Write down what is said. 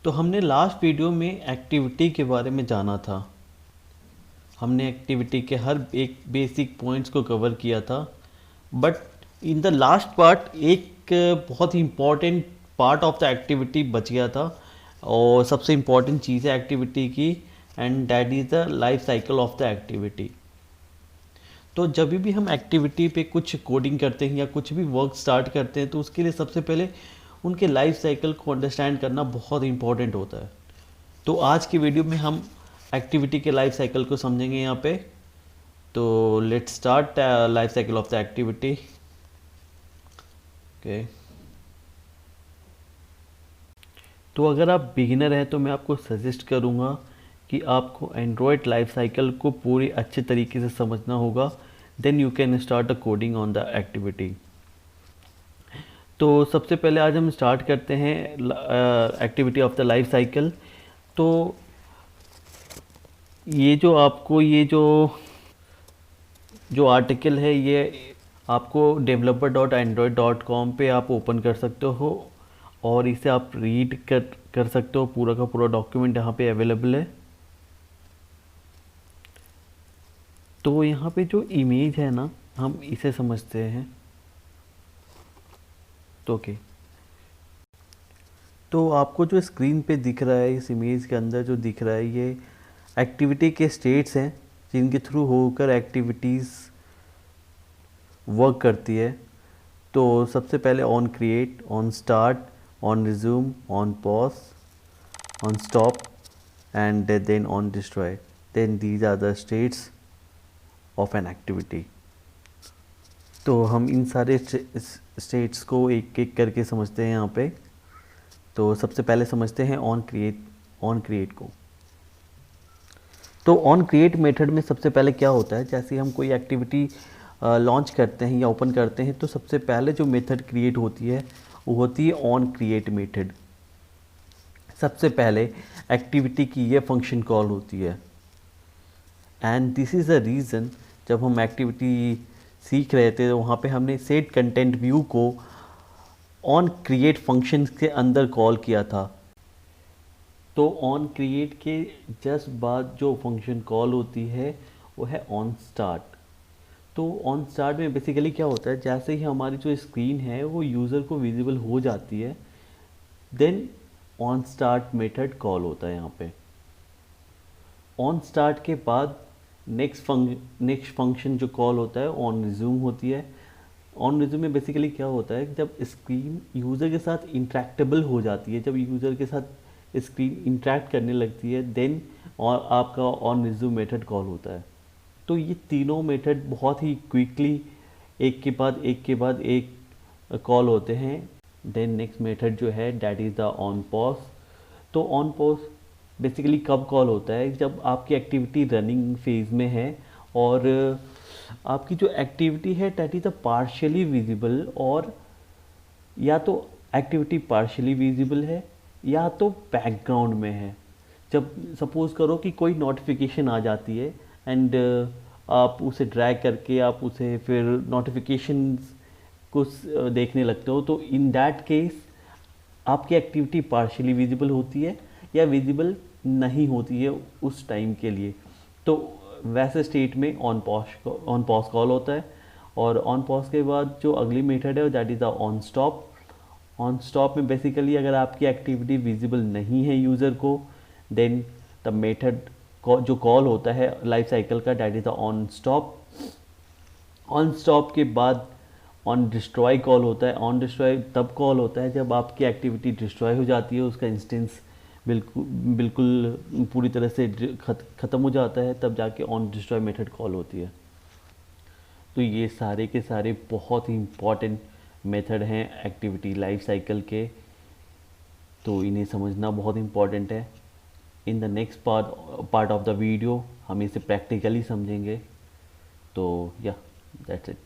तो हमने last video में एक्टिविटी के बारे में जाना था। हमने एक्टिविटी के हर एक बेसिक पॉइंट्स को कवर किया था, but in the last part एक बहुत ही important part of the activity बच गया था, और सबसे इम्पॉर्टेंट चीज़ है एक्टिविटी की, and that is the life cycle of the activity. तो जब भी हम एक्टिविटी पे कुछ कोडिंग करते हैं या कुछ भी वर्क स्टार्ट करते हैं, तो उसके लिए सबसे पहले उनके लाइफ साइकिल को अंडरस्टैंड करना बहुत इंपॉर्टेंट होता है। तो आज की वीडियो में हम एक्टिविटी के लाइफ साइकिल को समझेंगे यहाँ पे। तो let's start life cycle of the activity. Okay, तो अगर आप बिगिनर हैं तो मैं आपको सजेस्ट करूँगा कि आपको एंड्रॉयड लाइफ साइकिल को पूरी अच्छे तरीके से समझना होगा, then you can start a coding on the activity. तो सबसे पहले आज हम स्टार्ट करते हैं activity of the life cycle. तो ये जो आपको ये जो आर्टिकल है, ये आपको developer.android.com पे आप ओपन कर सकते हो, और इसे आप रीड कर सकते हो। पूरा का पूरा डॉक्यूमेंट यहाँ पे अवेलेबल है। तो यहाँ पे जो इमेज है ना, हम इसे समझते हैं। तो ओके, तो आपको जो स्क्रीन पे दिख रहा है, इस इमेज के अंदर जो दिख रहा है, ये एक्टिविटी के स्टेट्स हैं जिनके थ्रू होकर एक्टिविटीज़ वर्क करती है। तो सबसे पहले on create, on start, on resume, on pause, on stop and then on destroy. Then these are the states of an activity. तो हम इन सारे स्टेट्स को एक एक करके समझते हैं यहाँ पे। तो सबसे पहले समझते हैं ऑन क्रिएट को। तो ऑन क्रिएट मेथड में सबसे पहले क्या होता है, जैसे हम कोई एक्टिविटी लॉन्च करते हैं या ओपन करते हैं, तो सबसे पहले जो मेथड क्रिएट होती है वो होती है ऑन क्रिएट मेथड। सबसे पहले एक्टिविटी की ये फंक्शन कॉल होती है, and this is the reason जब हम एक्टिविटी सीख रहे थे, तो वहाँ पे हमने सेट कंटेंट व्यू को ऑन क्रिएट फंक्शन के अंदर कॉल किया था। तो ऑन क्रिएट के जस्ट बाद जो फंक्शन कॉल होती है वो है ऑन स्टार्ट। तो ऑन स्टार्ट में बेसिकली क्या होता है, जैसे ही हमारी जो स्क्रीन है वो यूज़र को विजिबल हो जाती है, then on start method call होता है यहाँ पे। ऑन स्टार्ट के बाद नेक्स्ट फंक्शन जो कॉल होता है ऑन रिज्यूम होती है। ऑन रिज्यूम में बेसिकली क्या होता है, जब स्क्रीन यूज़र के साथ इंटरेक्टेबल हो जाती है, जब यूज़र के साथ स्क्रीन इंटरेक्ट करने लगती है, देन और आपका ऑन रिज्यूम मेथड कॉल होता है। तो ये तीनों मेथड बहुत ही क्विकली एक के बाद एक कॉल होते हैं। देन नेक्स्ट मेथड जो है that is the on pause. तो ऑन पॉज बेसिकली कब कॉल होता है, जब आपकी एक्टिविटी रनिंग फेज में है और आपकी जो एक्टिविटी है that is a partially visible, और या तो एक्टिविटी पार्शियली विजिबल है या तो बैकग्राउंड में है। जब सपोज़ करो कि कोई नोटिफिकेशन आ जाती है एंड आप उसे ड्रैग करके आप उसे फिर नोटिफिकेशंस को देखने लगते हो, तो इन दैट केस आपकी एक्टिविटी पार्शियली विजिबल होती है या विजिबल नहीं होती है उस टाइम के लिए। तो वैसे स्टेट में ऑन पॉज कॉल होता है, और ऑन पॉज के बाद जो अगली मेथड है that is the on stop. On stop में बेसिकली अगर आपकी एक्टिविटी विजिबल नहीं है यूज़र को, देन द मेथड जो कॉल होता है लाइफ साइकिल का that is the on stop. On stop के बाद ऑन डिस्ट्रॉय कॉल होता है। ऑन डिस्ट्रॉय तब कॉल होता है जब आपकी एक्टिविटी डिस्ट्रॉय हो जाती है, उसका इंस्टेंस बिल्कुल पूरी तरह से ख़त्म हो जाता है, तब जाके ऑन डिस्ट्रॉय मेथड कॉल होती है। तो ये सारे के सारे बहुत ही इम्पॉर्टेंट मेथड हैं एक्टिविटी लाइफ साइकिल के, तो इन्हें समझना बहुत इम्पॉर्टेंट है। In the next part of the video हम इसे प्रैक्टिकली समझेंगे। तो या दैट्स इट।